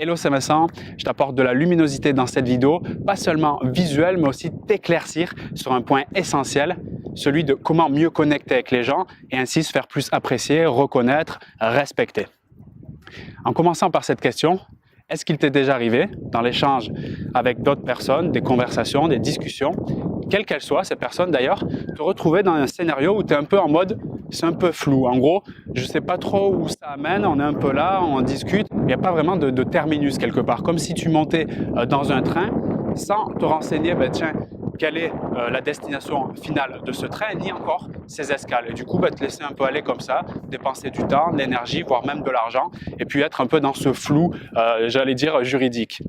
Hello, c'est Vincent. Je t'apporte de la luminosité dans cette vidéo, pas seulement visuelle, mais aussi t'éclaircir sur un point essentiel, celui de comment mieux connecter avec les gens et ainsi se faire plus apprécier, reconnaître, respecter. En commençant par cette question, est-ce qu'il t'est déjà arrivé, dans l'échange avec d'autres personnes, des conversations, des discussions, quelles qu'elles soient, ces personnes d'ailleurs, te retrouver dans un scénario où tu es un peu en mode, c'est un peu flou. En gros, je ne sais pas trop où ça amène, on est un peu là, on discute, il n'y a pas vraiment de terminus quelque part. Comme si tu montais dans un train sans te renseigner, tiens, quelle est la destination finale de ce train, ni encore ses escales. Et du coup, te laisser un peu aller comme ça, dépenser du temps, de l'énergie, voire même de l'argent, et puis être un peu dans ce flou, j'allais dire, juridique.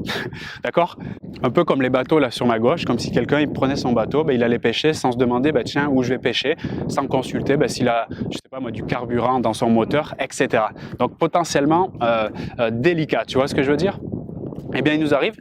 D'accord? Un peu comme les bateaux là sur ma gauche, comme si quelqu'un il prenait son bateau, il allait pêcher sans se demander, tiens, où je vais pêcher, sans consulter s'il a, je sais pas moi, du carburant dans son moteur, etc. Donc potentiellement délicat, tu vois ce que je veux dire? Eh bien, il nous arrive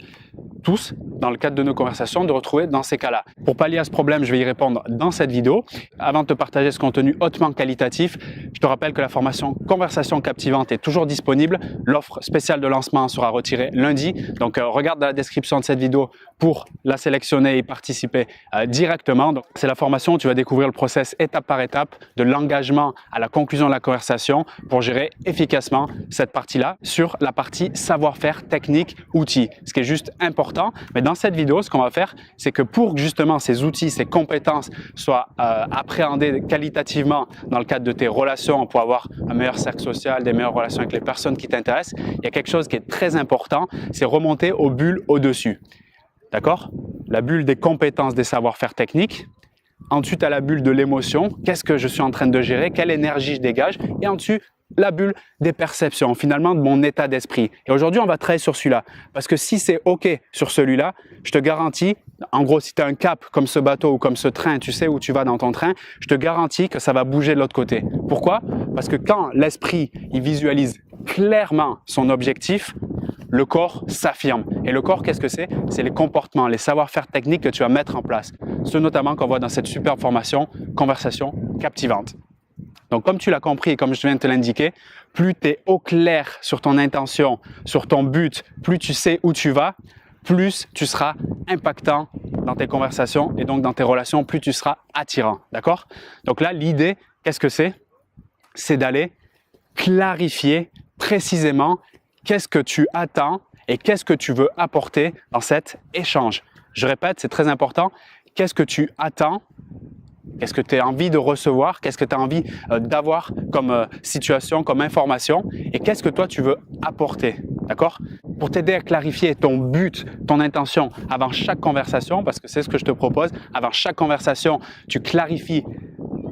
tous, dans le cadre de nos conversations, de retrouver dans ces cas-là. Pour pallier à ce problème, je vais y répondre dans cette vidéo. Avant de te partager ce contenu hautement qualitatif, je te rappelle que la formation Conversation captivante est toujours disponible. L'offre spéciale de lancement sera retirée lundi. Donc, regarde dans la description de cette vidéo pour la sélectionner et y participer directement. C'est la formation où tu vas découvrir le process étape par étape de l'engagement à la conclusion de la conversation pour gérer efficacement cette partie-là sur la partie savoir-faire, technique, outils. Ce qui est juste important. Mais dans cette vidéo, ce qu'on va faire, c'est que pour que justement ces outils, ces compétences soient appréhendés qualitativement dans le cadre de tes relations pour avoir un meilleur cercle social, des meilleures relations avec les personnes qui t'intéressent, il y a quelque chose qui est très important, c'est remonter aux bulles au-dessus. D'accord? La bulle des compétences, des savoir-faire techniques. Ensuite, à la bulle de l'émotion. Qu'est-ce que je suis en train de gérer? Quelle énergie je dégage? Et ensuite, la bulle des perceptions, finalement de mon état d'esprit. Et aujourd'hui, on va travailler sur celui-là. Parce que si c'est OK sur celui-là, je te garantis, en gros, si tu as un cap comme ce bateau ou comme ce train, tu sais où tu vas dans ton train, je te garantis que ça va bouger de l'autre côté. Pourquoi? Parce que quand l'esprit, il visualise clairement son objectif, le corps s'affirme. Et le corps, qu'est-ce que c'est? C'est les comportements, les savoir-faire techniques que tu vas mettre en place. Ceux notamment qu'on voit dans cette superbe formation Conversation captivante. Donc, comme tu l'as compris et comme je viens de te l'indiquer, plus tu es au clair sur ton intention, sur ton but, plus tu sais où tu vas, plus tu seras impactant dans tes conversations et donc dans tes relations, plus tu seras attirant. D'accord? Donc là, l'idée, qu'est-ce que c'est? C'est d'aller clarifier précisément qu'est-ce que tu attends et qu'est-ce que tu veux apporter dans cet échange. Je répète, c'est très important. Qu'est-ce que tu attends? Qu'est-ce que tu as envie de recevoir? Qu'est-ce que tu as envie d'avoir comme situation, comme information? Et qu'est-ce que toi, tu veux apporter? D'accord? Pour t'aider à clarifier ton but, ton intention avant chaque conversation, parce que c'est ce que je te propose, avant chaque conversation, tu clarifies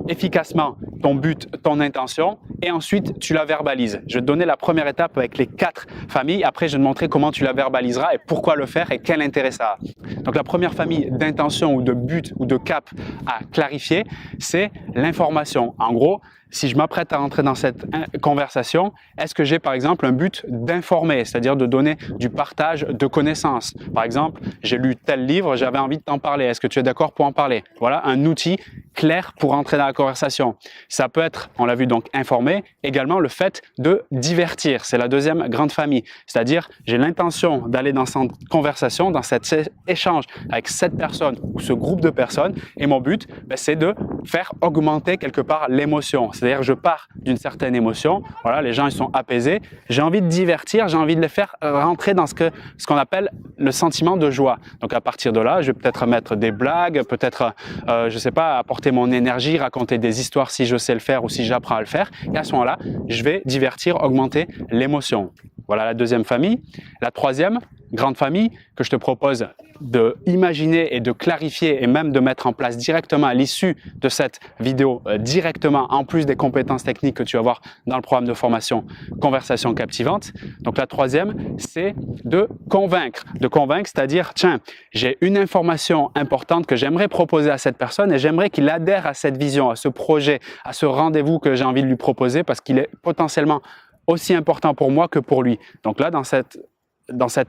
efficacement ton but, ton intention et ensuite tu la verbalises. Je vais te donner la première étape avec les 4 familles. Après, je vais te montrer comment tu la verbaliseras et pourquoi le faire et quel intérêt ça a. Donc, la première famille d'intention ou de but ou de cap à clarifier, c'est l'information. En gros, si je m'apprête à rentrer dans cette conversation, est-ce que j'ai par exemple un but d'informer, c'est-à-dire de donner du partage de connaissances? Par exemple, j'ai lu tel livre, j'avais envie de t'en parler. Est-ce que tu es d'accord pour en parler? Voilà un outil clair pour entrer dans la conversation. Ça peut être, on l'a vu donc, informer, également le fait de divertir. C'est la deuxième grande famille. C'est-à-dire, j'ai l'intention d'aller dans cette conversation, dans cet échange avec cette personne ou ce groupe de personnes et mon but, c'est de faire augmenter quelque part l'émotion. C'est-à-dire, je pars d'une certaine émotion, voilà, les gens ils sont apaisés, j'ai envie de divertir, j'ai envie de les faire rentrer dans ce qu'on appelle le sentiment de joie. Donc à partir de là, je vais peut-être mettre des blagues, peut-être, je sais pas, apporter mon énergie, raconter des histoires si je sais le faire ou si j'apprends à le faire. Et à ce moment-là, je vais divertir, augmenter l'émotion. Voilà la deuxième famille. La troisième grande famille que je te propose d'imaginer et de clarifier et même de mettre en place directement à l'issue de cette vidéo, directement en plus des compétences techniques que tu vas voir dans le programme de formation Conversation captivante. Donc la troisième, c'est de convaincre. De convaincre, c'est-à-dire, tiens, j'ai une information importante que j'aimerais proposer à cette personne et j'aimerais qu'il adhère à cette vision, à ce projet, à ce rendez-vous que j'ai envie de lui proposer parce qu'il est potentiellement aussi important pour moi que pour lui. Donc là, dans cette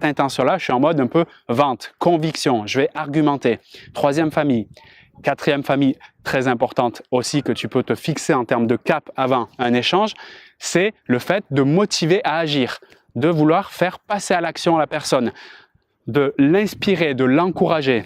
intention-là, je suis en mode un peu vente, conviction, je vais argumenter. Troisième famille. Quatrième famille, très importante aussi que tu peux te fixer en termes de cap avant un échange, c'est le fait de motiver à agir. de vouloir faire passer à l'action la personne, de l'inspirer, de l'encourager.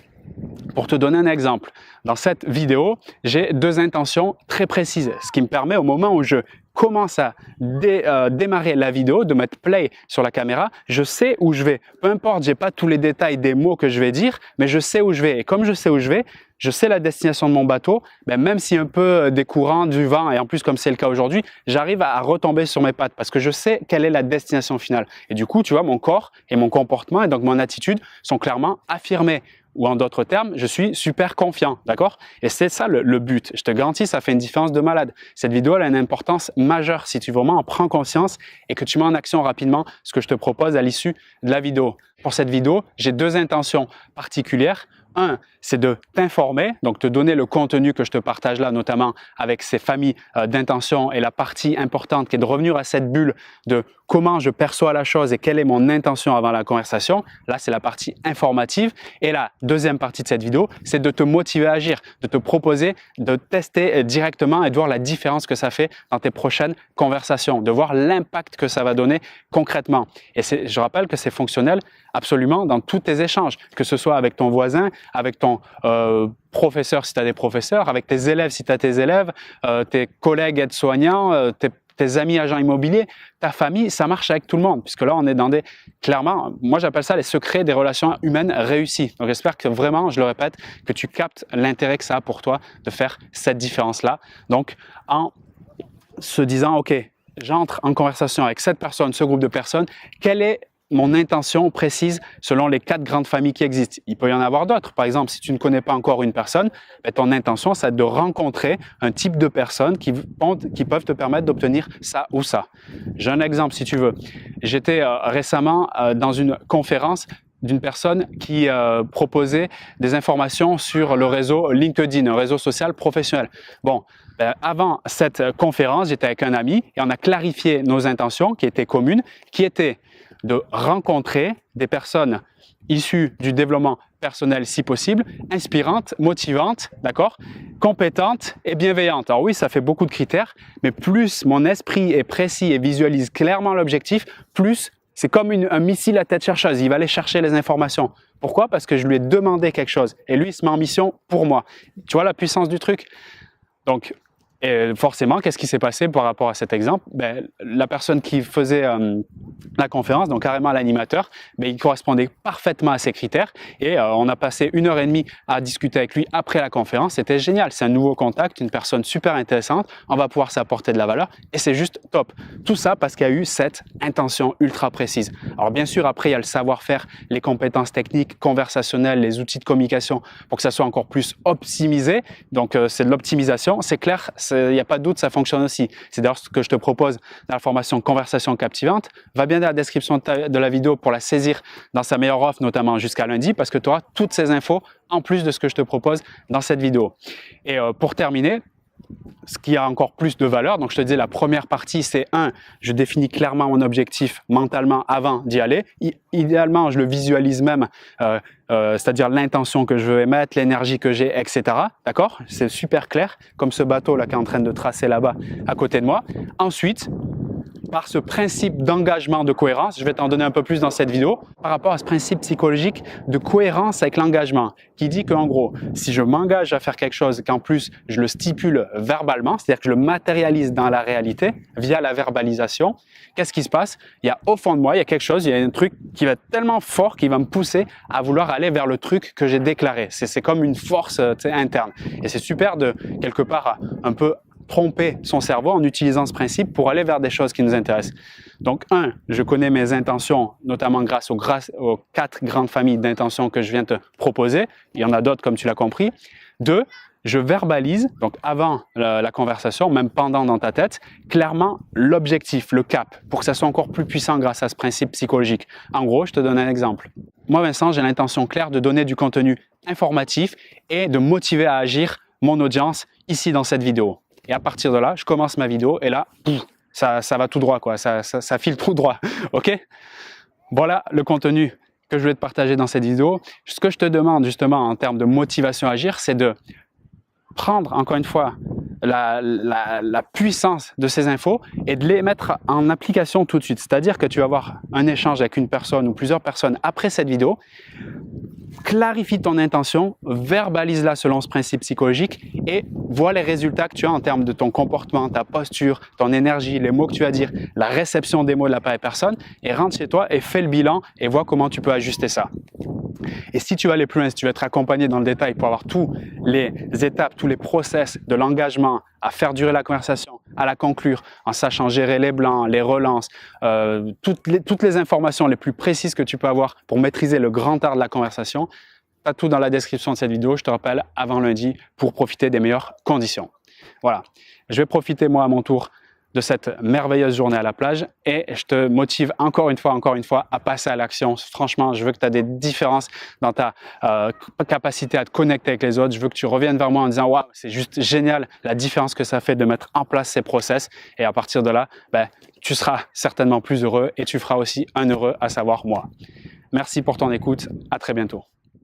Pour te donner un exemple, dans cette vidéo, j'ai deux intentions très précises, ce qui me permet au moment où je commence à démarrer la vidéo, de mettre play sur la caméra, je sais où je vais. Peu importe, j'ai pas tous les détails des mots que je vais dire, mais je sais où je vais. Et comme je sais où je vais, je sais la destination de mon bateau, ben même si un peu des courants, du vent, et en plus comme c'est le cas aujourd'hui, j'arrive à retomber sur mes pattes parce que je sais quelle est la destination finale. Et du coup, tu vois, mon corps et mon comportement et donc mon attitude sont clairement affirmés. Ou en d'autres termes, je suis super confiant, d'accord? Et c'est ça le but. Je te garantis, ça fait une différence de malade. Cette vidéo, elle a une importance majeure si tu vraiment en prends conscience et que tu mets en action rapidement ce que je te propose à l'issue de la vidéo. Pour cette vidéo, j'ai deux intentions particulières. Un, c'est de t'informer, donc te donner le contenu que je te partage là, notamment avec ces familles d'intentions et la partie importante qui est de revenir à cette bulle de comment je perçois la chose et quelle est mon intention avant la conversation. Là, c'est la partie informative. Et la deuxième partie de cette vidéo, c'est de te motiver à agir, de te proposer de tester directement et de voir la différence que ça fait dans tes prochaines conversations, de voir l'impact que ça va donner concrètement. Et je rappelle que c'est fonctionnel absolument dans tous tes échanges, que ce soit avec ton voisin, avec ton professeur si tu as des professeurs, avec tes élèves si tu as tes élèves, tes collègues aides-soignants, tes amis agents immobiliers, ta famille, ça marche avec tout le monde, puisque là, on est dans clairement, moi j'appelle ça les secrets des relations humaines réussies. Donc j'espère que vraiment, je le répète, que tu captes l'intérêt que ça a pour toi de faire cette différence-là. Donc, en se disant, OK, j'entre en conversation avec cette personne, ce groupe de personnes, quelle est mon intention précise selon les 4 grandes familles qui existent. Il peut y en avoir d'autres. Par exemple, si tu ne connais pas encore une personne, ton intention, c'est de rencontrer un type de personnes qui peuvent te permettre d'obtenir ça ou ça. J'ai un exemple si tu veux. J'étais récemment dans une conférence d'une personne qui proposait des informations sur le réseau LinkedIn, un réseau social professionnel. Bon, avant cette conférence, j'étais avec un ami et on a clarifié nos intentions qui étaient communes, qui étaient de rencontrer des personnes issues du développement personnel si possible, inspirantes, motivantes, d'accord, compétentes et bienveillantes. Alors oui, ça fait beaucoup de critères, mais plus mon esprit est précis et visualise clairement l'objectif, plus c'est comme un missile à tête chercheuse, il va aller chercher les informations. Pourquoi? Parce que je lui ai demandé quelque chose et lui, il se met en mission pour moi. Tu vois la puissance du truc? Donc, et forcément, qu'est-ce qui s'est passé par rapport à cet exemple? La personne qui faisait la conférence, donc carrément l'animateur, il correspondait parfaitement à ces critères et on a passé 1h30 à discuter avec lui après la conférence. C'était génial, c'est un nouveau contact, une personne super intéressante, on va pouvoir s'apporter de la valeur et c'est juste top. Tout ça parce qu'il y a eu cette intention ultra précise. Alors bien sûr, après il y a le savoir-faire, les compétences techniques, conversationnelles, les outils de communication pour que ça soit encore plus optimisé. Donc c'est de l'optimisation, c'est clair, il n'y a pas de doute, ça fonctionne aussi. C'est d'ailleurs ce que je te propose dans la formation Conversation captivante. Va bien dans la description de la vidéo pour la saisir dans sa meilleure offre, notamment jusqu'à lundi, parce que tu auras toutes ces infos en plus de ce que je te propose dans cette vidéo. Et pour terminer, ce qui a encore plus de valeur, donc je te dis la première partie c'est je définis clairement mon objectif mentalement avant d'y aller. Idéalement, je le visualise même, c'est-à-dire l'intention que je veux émettre, l'énergie que j'ai, etc. D'accord? C'est super clair, comme ce bateau là qui est en train de tracer là-bas à côté de moi. Ensuite, par ce principe d'engagement de cohérence, je vais t'en donner un peu plus dans cette vidéo, par rapport à ce principe psychologique de cohérence avec l'engagement, qui dit qu'en gros, si je m'engage à faire quelque chose, qu'en plus je le stipule verbalement, c'est-à-dire que je le matérialise dans la réalité, via la verbalisation, qu'est-ce qui se passe? Il y a au fond de moi, il y a quelque chose, il y a un truc qui va être tellement fort qui va me pousser à vouloir aller vers le truc que j'ai déclaré. C'est comme une force interne. Et c'est super de, quelque part, un peu tromper son cerveau en utilisant ce principe pour aller vers des choses qui nous intéressent. Donc, je connais mes intentions, notamment grâce aux 4 grandes familles d'intentions que je viens te proposer. Il y en a d'autres, comme tu l'as compris. 2, je verbalise, donc avant la conversation, même pendant dans ta tête, clairement l'objectif, le cap, pour que ça soit encore plus puissant grâce à ce principe psychologique. En gros, je te donne un exemple. Moi, Vincent, j'ai l'intention claire de donner du contenu informatif et de motiver à agir mon audience ici dans cette vidéo. Et à partir de là, je commence ma vidéo et là, ça va tout droit, quoi. Ça file tout droit. OK? Voilà le contenu que je voulais te partager dans cette vidéo. Ce que je te demande justement en termes de motivation à agir, c'est de prendre, encore une fois, la puissance de ces infos et de les mettre en application tout de suite. C'est-à-dire que tu vas avoir un échange avec une personne ou plusieurs personnes après cette vidéo, clarifie ton intention, verbalise-la selon ce principe psychologique et vois les résultats que tu as en termes de ton comportement, ta posture, ton énergie, les mots que tu vas dire, la réception des mots de la part des personnes et rentre chez toi et fais le bilan et vois comment tu peux ajuster ça. Et si tu vas aller plus loin, si tu veux être accompagné dans le détail pour avoir toutes les étapes, tous les process de l'engagement à faire durer la conversation, à la conclure, en sachant gérer les blancs, les relances, toutes les informations les plus précises que tu peux avoir pour maîtriser le grand art de la conversation, tu as tout dans la description de cette vidéo, je te rappelle, avant lundi, pour profiter des meilleures conditions. Voilà, je vais profiter moi à mon tour de cette merveilleuse journée à la plage et je te motive encore une fois à passer à l'action. Franchement, je veux que tu aies des différences dans ta capacité à te connecter avec les autres. Je veux que tu reviennes vers moi en disant « Waouh, c'est juste génial la différence que ça fait de mettre en place ces process » et à partir de là, tu seras certainement plus heureux et tu feras aussi un heureux, à savoir moi. Merci pour ton écoute, à très bientôt.